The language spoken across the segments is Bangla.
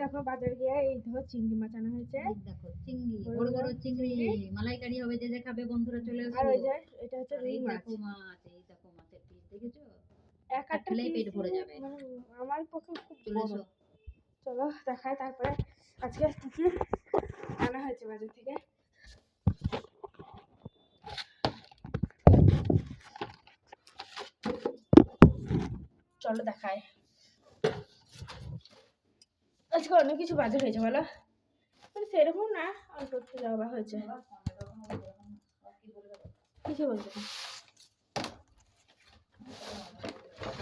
দেখো বাজার গিয়ে এই ধরো চিংড়ি মাছ আনা হয়েছে। দেখো চিংড়ি, বড় বড় চিংড়ি, মালাইকারি হবে, যে যে খাবে বন্ধুরা চলে আর আসো। ওই যে এটা হচ্ছে আর রুই এই মাছ। দেখো মাছ, এই দেখো মাছের পিস দেখেছো? এক একটা খেলেই পেট পিস ভরে যাবে। মানে আমার পক্ষে খুব চলে বড়। এসো। চলো দেখাই তারপরে আজকে কি কি আনা হয়েছে বাজার থেকে। চলো দেখাই। আজকে অনেক কিছু বাজার হয়েছে বলো, মানে সেরকম না, অল্প একটু যাওয়া হয়েছে। কিছু বলতে না,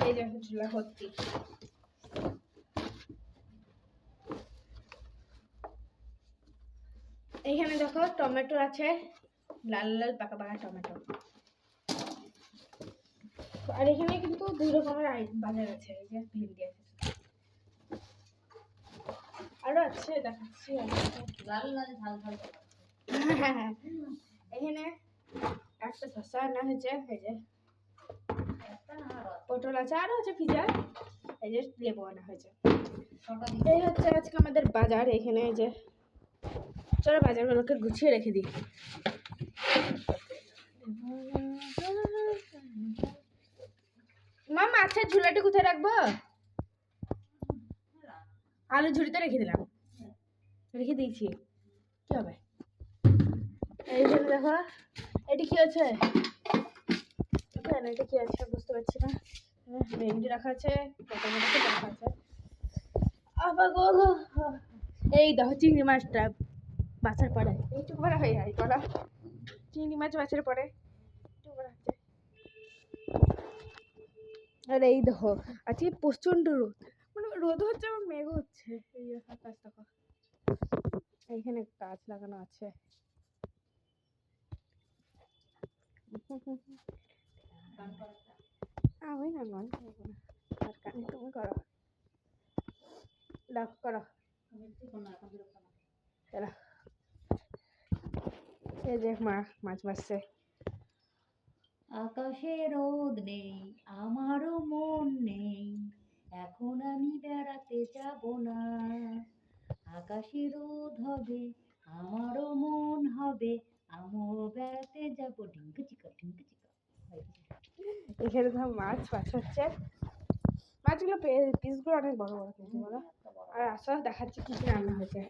এই দেখো ঝুলা ভর্তি। এইখানে দেখো টমেটো আছে, লাল লাল পাকা পাকা টমেটো। আর এখানে কিন্তু দুই রকমের বাজার আছে, এই যে ভেন্ডি আছে, আরো আছে দেখাচ্ছি। লাল লাল ঝাল ঝাল। এখানে একটা শসা আনা হয়েছে, এই যে পটল আছে, আরো আছে পিজা, এই যে লেবু আনা হয়েছে। এই হচ্ছে আজকে আমাদের বাজার। এখানে এই যে চলো বাজারগুলোকে গুছিয়ে রেখে দিই। মা মাছের ঝুলাটি কোথায় রাখবো? আলু ঝুড়িতে রেখে দিলাম, রেখে দিয়েছি, কি হবে? এই জন্য দেখো এটি কি আছে, এটা কি আছে বুঝতে পারছি না। ভেন্ডি রাখা আছে, পটল রাখা আছে, আবার গো এই দেখো চিংড়ি মাছটা বাছার পরে এইটুকু বড় হয়ে যায় করা, চিংড়ি মাছ বাছার পরে আর এই দেখো আজকে প্রচন্ড রোদ, মানে রোদ হচ্ছে আমার মেঘ হচ্ছে। এই আকাশ দেখো, এইখানে গাছ লাগানো আছে। আমি না নয় আর কানে তুমি করো, লাভ করো। এই যে মা মাছ বাছছে। আকাশে রোদ নেই, আমারও মন নেই, এখন আমি বেড়াতে যাব না। আকাশে রোদ হবে, আমারও মন হবে, আমিও বেড়াতে যাব। ঢিঙ্কু চিকা ঢিঙ্কু চিকা। এখানে ধর মাছ বাছাচ্ছে, মাছগুলো পিসগুলো অনেক বড় বড় কিন্তু বলো। আর আসো দেখাচ্ছি কি কি রান্না হয়েছে।